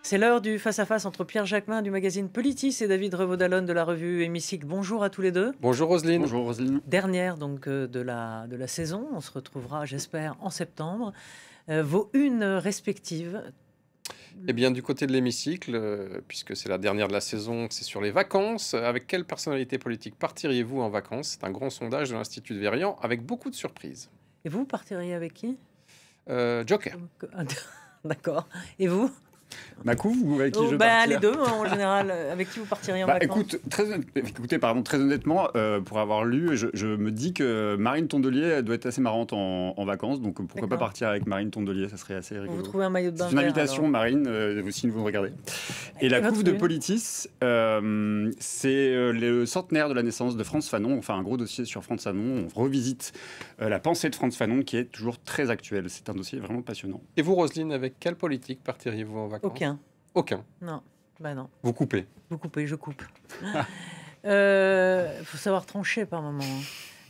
C'est l'heure du face-à-face entre Pierre Jacquemin du magazine Politis et David Revaud-Dallon de la revue Hémicycle. Bonjour à tous les deux. Bonjour Roselyne. Bonjour Roselyne. Dernière donc de la saison. On se retrouvera, j'espère, en septembre. Vos unes respectives. Eh bien, du côté de l'hémicycle, puisque c'est la dernière de la saison, c'est sur les vacances. Avec quelle personnalité politique partiriez-vous en vacances? C'est un grand sondage de l'Institut de Verian avec beaucoup de surprises. Et vous partiriez avec qui? Joker. D'accord. Et vous? Macou, vous avec qui je partirais? Les deux, en général. Avec qui vous partiriez en vacances? Écoutez, très honnêtement, pour avoir lu, je me dis que Marine Tondelier doit être assez marrante en vacances. Donc pourquoi pas partir avec Marine Tondelier, ça serait assez rigolo. Vous trouvez un maillot de bain. C'est une vert, invitation, alors. Marine, si vous regardez. Et la couve de Politis, c'est le centenaire de la naissance de Frantz Fanon. Enfin, un gros dossier sur Frantz Fanon. On revisite la pensée de Frantz Fanon qui est toujours très actuelle. C'est un dossier vraiment passionnant. Et vous, Roselyne, avec quelle politique partiriez-vous en vacances? Aucun. Aucun. Non. Non. Vous coupez. Vous coupez, je coupe. Faut savoir trancher par moment.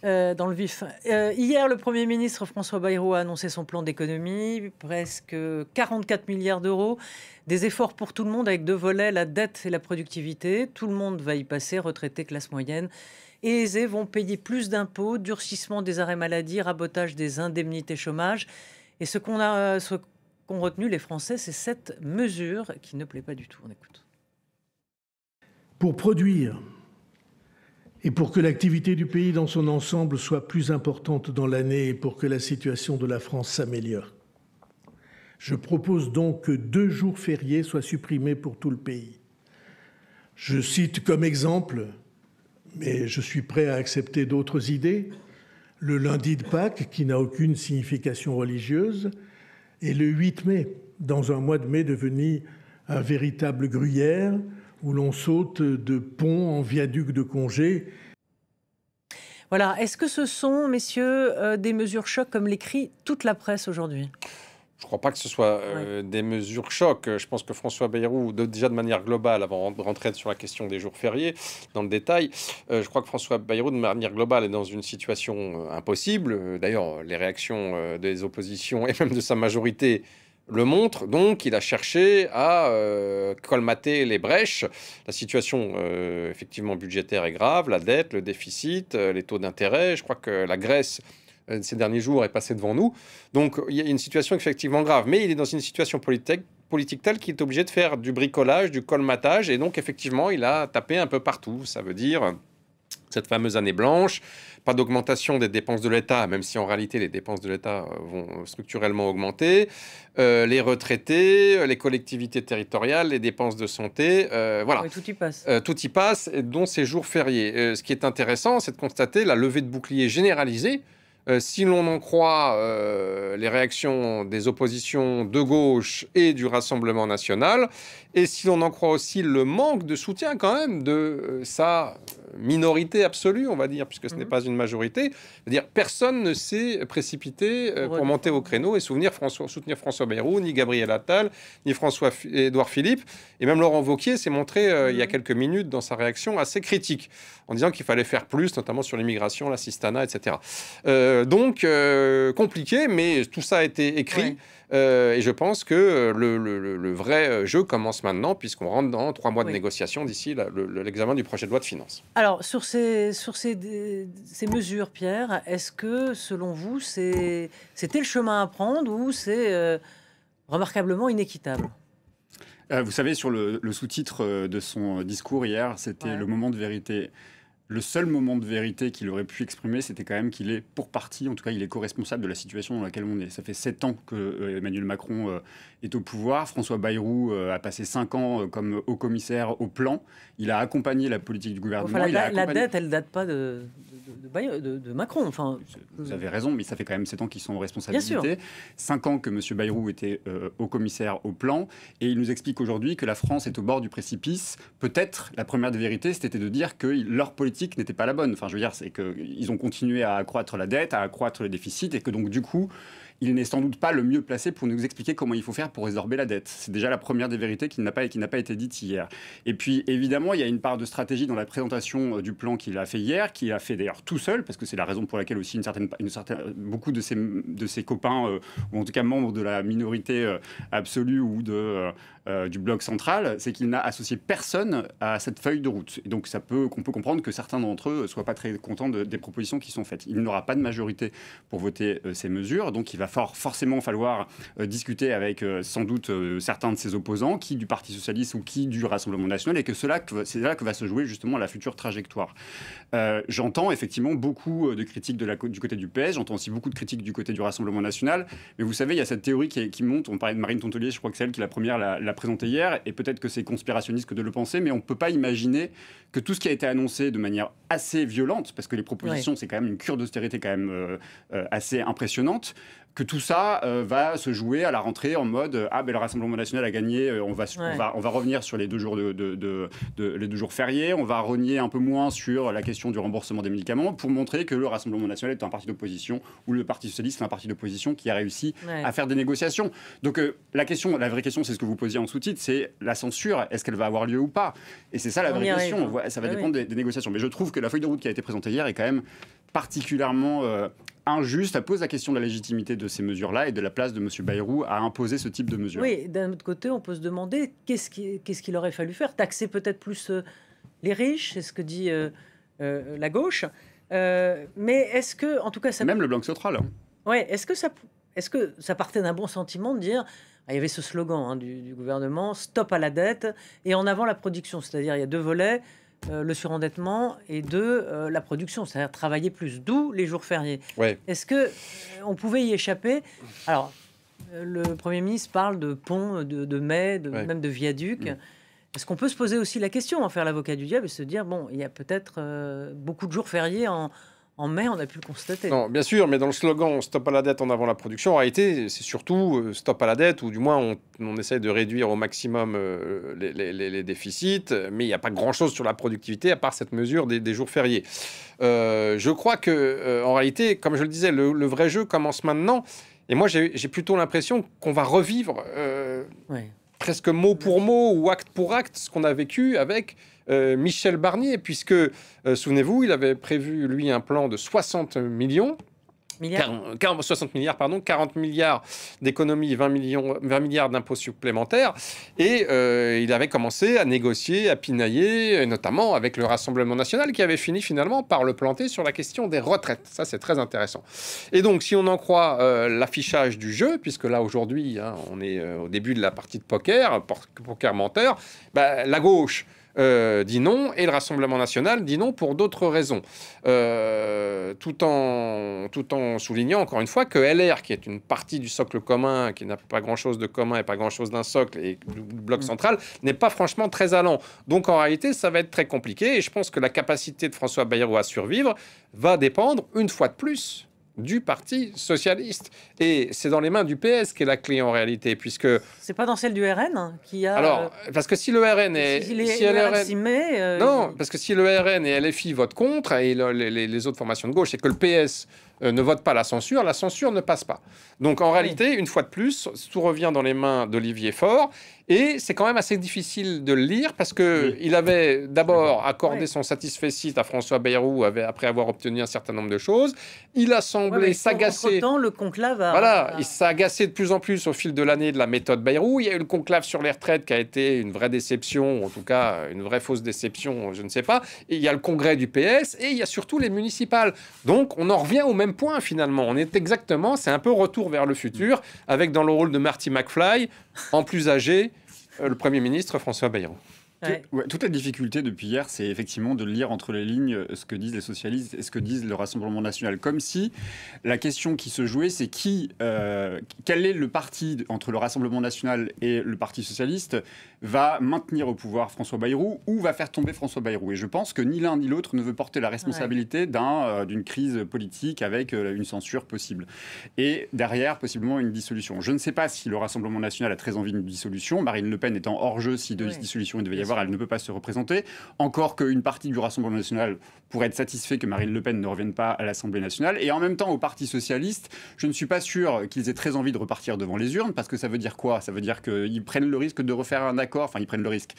Dans le vif. Hier, le Premier ministre François Bayrou a annoncé son plan d'économie, presque 44 milliards d'euros, des efforts pour tout le monde avec deux volets, la dette et la productivité. Tout le monde va y passer, retraités, classe moyenne. Et aisés vont payer plus d'impôts, durcissement des arrêts maladie, rabotage des indemnités chômage. Et ce qu'ont retenu les Français, c'est cette mesure qui ne plaît pas du tout. On écoute. Pour produire et pour que l'activité du pays dans son ensemble soit plus importante dans l'année et pour que la situation de la France s'améliore, je propose donc que 2 jours fériés soient supprimés pour tout le pays. Je cite comme exemple, mais je suis prêt à accepter d'autres idées, le lundi de Pâques, qui n'a aucune signification religieuse, et le 8 mai, dans un mois de mai devenu un véritable gruyère, où l'on saute de pont en viaduc de congé. Voilà. Est-ce que ce sont, messieurs, des mesures chocs comme l'écrit toute la presse aujourd'hui? Je ne crois pas que ce soit des mesures chocs. Je pense que François Bayrou, déjà de manière globale, avant de rentrer sur la question des jours fériés, dans le détail, je crois que François Bayrou, de manière globale, est dans une situation impossible. D'ailleurs, les réactions des oppositions et même de sa majorité le montrent. Donc, il a cherché à colmater les brèches. La situation, effectivement, budgétaire est grave. La dette, le déficit, les taux d'intérêt. Je crois que la Grèce ces derniers jours est passé devant nous. Donc, il y a une situation effectivement grave. Mais il est dans une situation politique telle qu'il est obligé de faire du bricolage, du colmatage. Et donc, effectivement, il a tapé un peu partout. Ça veut dire cette fameuse année blanche, pas d'augmentation des dépenses de l'État, même si en réalité, les dépenses de l'État vont structurellement augmenter. Les retraités, les collectivités territoriales, les dépenses de santé, voilà. Oui, tout y passe. Tout y passe, dont ces jours fériés. Ce qui est intéressant, c'est de constater la levée de bouclier généralisée. Si l'on en croit les réactions des oppositions de gauche et du Rassemblement national, et si l'on en croit aussi le manque de soutien quand même de sa minorité absolue, on va dire, puisque ce n'est pas une majorité, c'est-à-dire personne ne s'est précipité pour monter au créneau et soutenir François Bayrou, ni Gabriel Attal, ni François-Édouard Philippe, et même Laurent Wauquiez s'est montré il y a quelques minutes dans sa réaction assez critique, en disant qu'il fallait faire plus, notamment sur l'immigration, l'assistanat, etc. Donc, compliqué, mais tout ça a été écrit. Et je pense que le vrai jeu commence maintenant, puisqu'on rentre dans 3 mois de négociation d'ici l'examen du projet de loi de finances. Alors, sur ces mesures, Pierre, est-ce que, selon vous, c'était le chemin à prendre ou c'est remarquablement inéquitable? Vous savez, sur le sous-titre de son discours hier, c'était le moment de vérité. Le seul moment de vérité qu'il aurait pu exprimer, c'était quand même qu'il est pour partie, en tout cas il est co-responsable de la situation dans laquelle on est. Ça fait 7 ans que Emmanuel Macron est au pouvoir. François Bayrou a passé 5 ans comme haut-commissaire au plan. Il a accompagné la politique du gouvernement. Enfin, la dette, elle ne date pas de Macron. Enfin, vous avez raison, mais ça fait quand même 7 ans qu'ils sont en responsabilité. 5 ans que M. Bayrou était haut-commissaire au plan. Et il nous explique aujourd'hui que la France est au bord du précipice. Peut-être la première des vérités, c'était de dire que leur politique n'était pas la bonne. Enfin, je veux dire, c'est qu'ils ont continué à accroître la dette, à accroître le déficit, et que donc, du coup, il n'est sans doute pas le mieux placé pour nous expliquer comment il faut faire pour résorber la dette. C'est déjà la première des vérités qui n'a pas été dite hier. Et puis, évidemment, il y a une part de stratégie dans la présentation du plan qu'il a fait hier, qu'il a fait d'ailleurs tout seul, parce que c'est la raison pour laquelle aussi beaucoup de ses copains, ou en tout cas membres de la minorité absolue ou du bloc central, c'est qu'il n'a associé personne à cette feuille de route. Et donc, qu'on peut comprendre que certains d'entre eux ne soient pas très contents des propositions qui sont faites. Il n'aura pas de majorité pour voter ces mesures, donc il va forcément falloir discuter avec sans doute certains de ses opposants, qui du Parti socialiste ou qui du Rassemblement national, et que c'est là que va se jouer justement la future trajectoire. J'entends effectivement beaucoup de critiques du côté du PS, j'entends aussi beaucoup de critiques du côté du Rassemblement national, mais vous savez, il y a cette théorie qui monte, on parlait de Marine Tontelier, je crois que c'est elle qui la première l'a présentée hier, et peut-être que c'est conspirationniste que de le penser, mais on ne peut pas imaginer que tout ce qui a été annoncé de manière assez violente, parce que les propositions, c'est quand même une cure d'austérité quand même assez impressionnante, que tout ça va se jouer à la rentrée en mode le Rassemblement national a gagné, on va revenir sur les 2 jours les 2 jours fériés, on va renier un peu moins sur la question du remboursement des médicaments pour montrer que le Rassemblement national est un parti d'opposition ou le Parti socialiste est un parti d'opposition qui a réussi à faire des négociations. Donc la vraie question, c'est ce que vous posiez en sous-titre, c'est la censure, est-ce qu'elle va avoir lieu ou pas? Et c'est ça la vraie question. Ça va dépendre des négociations. Mais je trouve que la feuille de route qui a été présentée hier est quand même particulièrement injuste. Ça pose la question de la légitimité de ces mesures-là et de la place de M. Bayrou à imposer ce type de mesures. Oui, d'un autre côté, on peut se demander qu'est-ce qu'il aurait fallu faire? Taxer peut-être plus les riches, c'est ce que dit la gauche. Mais est-ce que, en tout cas... Même le Bloc central. Hein. Ouais, est-ce que ça partait d'un bon sentiment de dire... Il y avait ce slogan du gouvernement, stop à la dette et en avant la production. C'est-à-dire il y a 2 volets, le surendettement et 2, la production, c'est-à-dire travailler plus, d'où les jours fériés. Ouais. Est-ce qu'on pouvait y échapper? Alors, le Premier ministre parle de ponts, de mets, même de viaducs. Est-ce qu'on peut se poser aussi la question, en faire l'avocat du diable et se dire, bon, il y a peut-être beaucoup de jours fériés en mai, on a pu le constater. Non, bien sûr, mais dans le slogan « Stop à la dette en avant la production », en réalité, c'est surtout « Stop à la dette », ou du moins on essaie de réduire au maximum les déficits, mais il n'y a pas grand-chose sur la productivité à part cette mesure des jours fériés. Je crois que, en réalité, comme je le disais, le vrai jeu commence maintenant, et moi j'ai plutôt l'impression qu'on va revivre presque mot pour mot ou acte pour acte ce qu'on a vécu avec Michel Barnier, puisque, souvenez-vous, il avait prévu, lui, un plan de 60 millions. 60 milliards, pardon, 40 milliards d'économies, 20 milliards d'impôts supplémentaires. Et il avait commencé à négocier, à pinailler, notamment avec le Rassemblement national, qui avait fini finalement par le planter sur la question des retraites. Ça, c'est très intéressant. Et donc, si on en croit l'affichage du jeu, puisque là, aujourd'hui, on est au début de la partie de poker menteur, la gauche dit non, et le Rassemblement national dit non pour d'autres raisons. Tout en soulignant encore une fois que LR, qui est une partie du socle commun, qui n'a pas grand-chose de commun et pas grand-chose d'un socle, et le bloc central, n'est pas franchement très allant. Donc en réalité, ça va être très compliqué, et je pense que la capacité de François Bayrou à survivre va dépendre, une fois de plus, du Parti socialiste. Et c'est dans les mains du PS qu'est la clé en réalité, puisque... C'est pas dans celle du RN qui a... Alors, parce que si le RN est... Non, parce que si le RN et LFI votent contre, et les autres formations de gauche, c'est que le PS ne vote pas la censure ne passe pas. Donc en réalité, une fois de plus, tout revient dans les mains d'Olivier Faure, et c'est quand même assez difficile de le lire, parce qu'il avait d'abord accordé son satisfecit à François Bayrou après avoir obtenu un certain nombre de choses. Il a semblé s'agacer... Entre-temps, le conclave a... Voilà, il s'est agacé de plus en plus au fil de l'année de la méthode Bayrou. Il y a eu le conclave sur les retraites qui a été une vraie déception, en tout cas une vraie fausse déception, je ne sais pas. Et il y a le congrès du PS, et il y a surtout les municipales. Donc on en revient au même point finalement. C'est un peu retour vers le futur, avec dans le rôle de Marty McFly, en plus âgé, le Premier ministre François Bayrou. Toute la difficulté depuis hier, c'est effectivement de lire entre les lignes ce que disent les socialistes et ce que disent le Rassemblement national. Comme si la question qui se jouait, c'est quel est le parti entre le Rassemblement national et le Parti socialiste va maintenir au pouvoir François Bayrou ou va faire tomber François Bayrou. Et je pense que ni l'un ni l'autre ne veut porter la responsabilité d'une crise politique avec une censure possible. Et derrière, possiblement, une dissolution. Je ne sais pas si le Rassemblement national a très envie d'une dissolution. Marine Le Pen étant hors jeu si de dissolution il devait y avoir. savoir elle ne peut pas se représenter. Encore qu'une partie du Rassemblement national pourrait être satisfait que Marine Le Pen ne revienne pas à l'Assemblée nationale. Et en même temps, au Parti socialiste, je ne suis pas sûr qu'ils aient très envie de repartir devant les urnes, parce que ça veut dire quoi? Ça veut dire qu'ils prennent le risque de refaire un accord, enfin ils prennent le risque,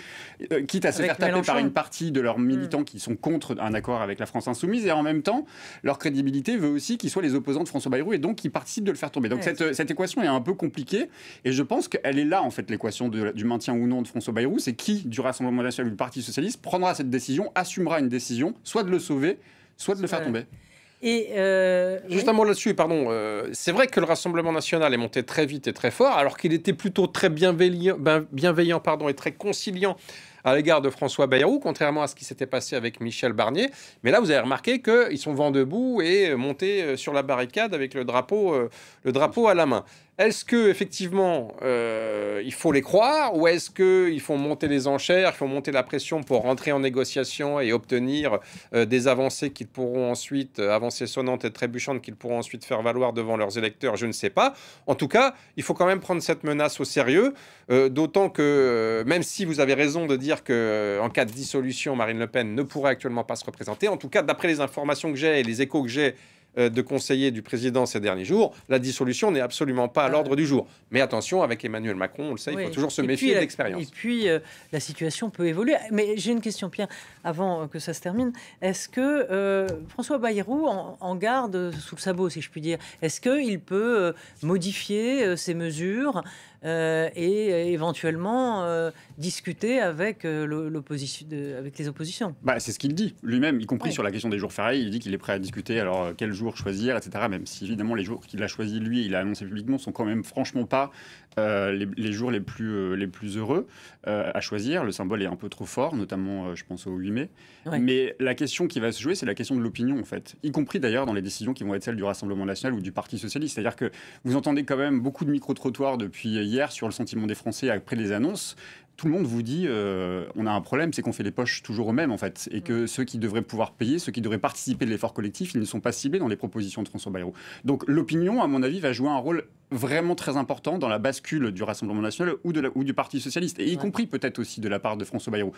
quitte à se faire taper par une partie de leurs militants qui sont contre un accord avec la France insoumise, et en même temps, leur crédibilité veut aussi qu'ils soient les opposants de François Bayrou, et donc qu'ils participent de le faire tomber. Donc cette équation est un peu compliquée, et je pense qu'elle est là, en fait, l'équation du maintien ou non de François Bayrou. C'est qui, du Rassemblement national ou du Parti socialiste, prendra cette décision, assumera une décision, soit de le sauver, soit de le faire tomber. Et juste un mot là-dessus, pardon. C'est vrai que le Rassemblement national est monté très vite et très fort, alors qu'il était plutôt très bienveillant et très conciliant à l'égard de François Bayrou, contrairement à ce qui s'était passé avec Michel Barnier. Mais là, vous avez remarqué qu'ils sont vent debout et montés sur la barricade avec le drapeau à la main. Est-ce que effectivement il faut les croire, ou est-ce qu'il faut monter les enchères, il faut monter la pression pour rentrer en négociation et obtenir des avancées qu'ils pourront ensuite, avancées sonnantes et trébuchantes, qu'ils pourront ensuite faire valoir devant leurs électeurs? Je ne sais pas. En tout cas, il faut quand même prendre cette menace au sérieux, d'autant que même si vous avez raison de dire qu'en cas de dissolution, Marine Le Pen ne pourrait actuellement pas se représenter, en tout cas, d'après les informations que j'ai et les échos que j'ai de conseillers du président ces derniers jours, la dissolution n'est absolument pas à l'ordre du jour. Mais attention, avec Emmanuel Macron, on le sait, il faut toujours se méfier de l'expérience. Et puis, la situation peut évoluer. Mais j'ai une question, Pierre, avant que ça se termine. Est-ce que François Bayrou en garde sous le sabot, si je puis dire? Est-ce qu'il peut modifier ses mesures et éventuellement discuter avec l'opposition, avec les oppositions? C'est ce qu'il dit lui-même, y compris sur la question des jours fériés. Il dit qu'il est prêt à discuter, alors quel jour choisir, etc. Même si évidemment les jours qu'il a choisis lui, il a annoncé publiquement, sont quand même franchement pas les jours les plus heureux à choisir. Le symbole est un peu trop fort, notamment je pense au 8 mai. Mais la question qui va se jouer, c'est la question de l'opinion, en fait, y compris d'ailleurs dans les décisions qui vont être celles du Rassemblement national ou du Parti socialiste. C'est-à-dire que vous entendez quand même beaucoup de micro-trottoirs depuis hier sur le sentiment des Français après les annonces. Tout le monde vous dit on a un problème, c'est qu'on fait les poches toujours aux mêmes, en fait, et que ceux qui devraient pouvoir payer, ceux qui devraient participer de l'effort collectif, ils ne sont pas ciblés dans les propositions de François Bayrou. Donc l'opinion, à mon avis, va jouer un rôle vraiment très important dans la bascule du Rassemblement national ou du Parti socialiste, et y compris peut-être aussi de la part de François Bayrou.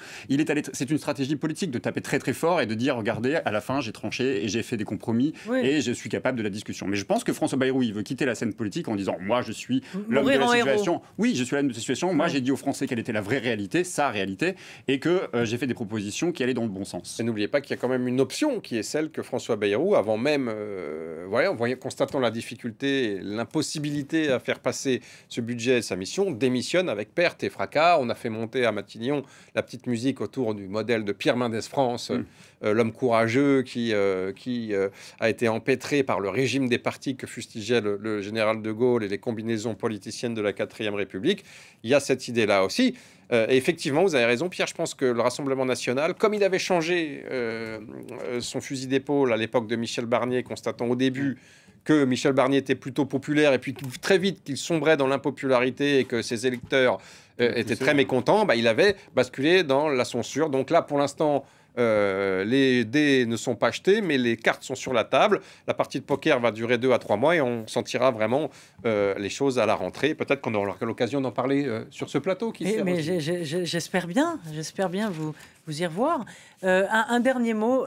C'est une stratégie politique de taper très très fort et de dire regardez, à la fin j'ai tranché et j'ai fait des compromis et je suis capable de la discussion. Mais je pense que François Bayrou, il veut quitter la scène politique en disant moi je suis l'homme de la situation. Oui, je suis l'homme de la situation. Moi j'ai dit aux Français quelle était la vraie réalité, sa réalité, et que j'ai fait des propositions qui allaient dans le bon sens. Et n'oubliez pas qu'il y a quand même une option qui est celle que François Bayrou, avant même, constatant la difficulté, l'impossibilité à faire passer ce budget et sa mission, démissionne avec perte et fracas. On a fait monter à Matignon la petite musique autour du modèle de Pierre Mendès France, l'homme courageux qui a été empêtré par le régime des partis que fustigeait le général de Gaulle et les combinaisons politiciennes de la 4e République. Il y a cette idée-là aussi. Et effectivement, vous avez raison, Pierre, je pense que le Rassemblement national, comme il avait changé son fusil d'épaule à l'époque de Michel Barnier, constatant au début que Michel Barnier était plutôt populaire, et puis très vite qu'il sombrait dans l'impopularité et que ses électeurs étaient très mécontents, il avait basculé dans la censure. Donc là, pour l'instant, les dés ne sont pas jetés, mais les cartes sont sur la table. La partie de poker va durer 2 à 3 mois et on sentira vraiment les choses à la rentrée. Peut-être qu'on aura l'occasion d'en parler sur ce plateau. Mais j'espère bien vous y revoir. Un dernier mot,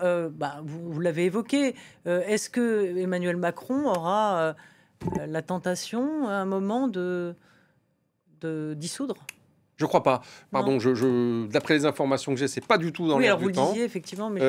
vous l'avez évoqué. Est-ce que Emmanuel Macron aura la tentation à un moment de dissoudre? Je crois pas. Pardon, d'après les informations que j'ai, c'est pas du tout dans l'air du temps. Vous le disiez, effectivement. Mais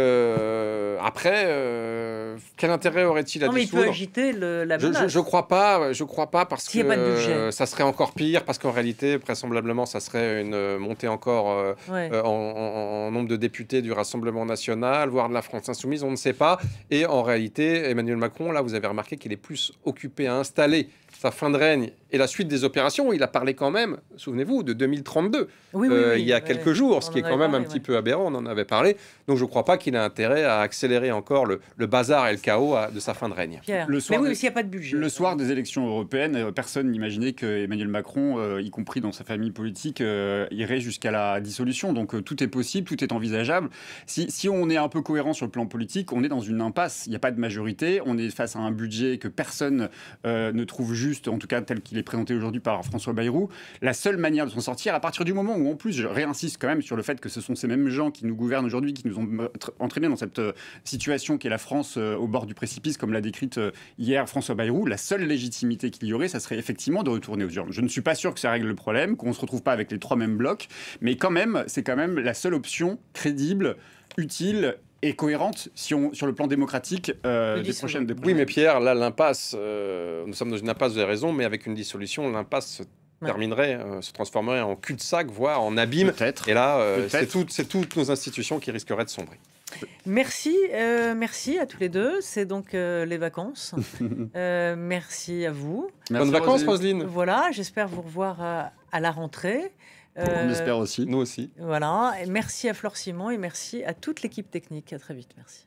après, quel intérêt aurait-il à dissoudre? Mais il peut agiter la menace. Je crois pas parce S'il n'y a pas de budget. Ça serait encore pire, parce qu'en réalité, vraisemblablement, ça serait une montée encore en nombre de députés du Rassemblement national, voire de la France insoumise, on ne sait pas. Et en réalité, Emmanuel Macron, là, vous avez remarqué qu'il est plus occupé à installer sa fin de règne et la suite des opérations. Il a parlé quand même, souvenez-vous, de 2032, il y a quelques jours, ce qui est quand même un petit peu aberrant, on en avait parlé. Donc je ne crois pas qu'il a intérêt à accélérer encore le bazar et le chaos de sa fin de règne. Mais s'il n'y a pas de budget. Le soir des élections européennes, personne n'imaginait que Emmanuel Macron, y compris dans sa famille politique, irait jusqu'à la dissolution. Donc tout est possible, tout est envisageable. Si on est un peu cohérent sur le plan politique, on est dans une impasse. Il n'y a pas de majorité, on est face à un budget que personne ne trouve juste, en tout cas tel qu'il qu'il est présenté aujourd'hui par François Bayrou, la seule manière de s'en sortir, à partir du moment où, en plus, je réinsiste quand même sur le fait que ce sont ces mêmes gens qui nous gouvernent aujourd'hui, qui nous ont entraînés dans cette situation qui est la France au bord du précipice, comme l'a décrite hier François Bayrou, la seule légitimité qu'il y aurait, ça serait effectivement de retourner aux urnes. Je ne suis pas sûr que ça règle le problème, qu'on ne se retrouve pas avec les 3 mêmes blocs, mais quand même, c'est quand même la seule option crédible, utile et cohérente sur le plan démocratique des prochaines. Oui, mais Pierre, là, l'impasse, nous sommes dans une impasse, vous avez raison, mais avec une dissolution, l'impasse terminerait, se transformerait en cul-de-sac, voire en abîme. Peut-être. Et là, c'est toutes nos institutions qui risqueraient de sombrer. Merci à tous les deux. C'est donc les vacances. Merci à vous. Bonnes vacances, Roselyne. Voilà, j'espère vous revoir à la rentrée. On espère aussi. Nous aussi. Voilà. Et merci à Flore Simon et merci à toute l'équipe technique. À très vite. Merci.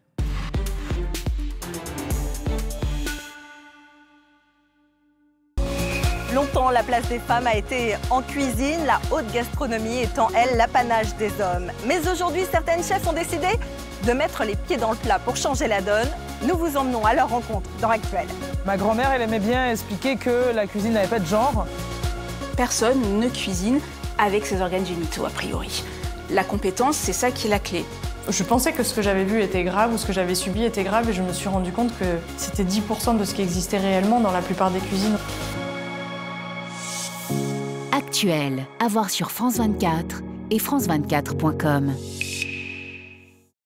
Longtemps, la place des femmes a été en cuisine, la haute gastronomie étant, elle, l'apanage des hommes. Mais aujourd'hui, certaines chefs ont décidé de mettre les pieds dans le plat pour changer la donne. Nous vous emmenons à leur rencontre dans Actuel. Ma grand-mère, elle aimait bien expliquer que la cuisine n'avait pas de genre. Personne ne cuisine avec ses organes génitaux, a priori. La compétence, c'est ça qui est la clé. Je pensais que ce que j'avais vu était grave ou ce que j'avais subi était grave et je me suis rendu compte que c'était 10% de ce qui existait réellement dans la plupart des cuisines. Actuel, à voir sur France 24 et France24.com.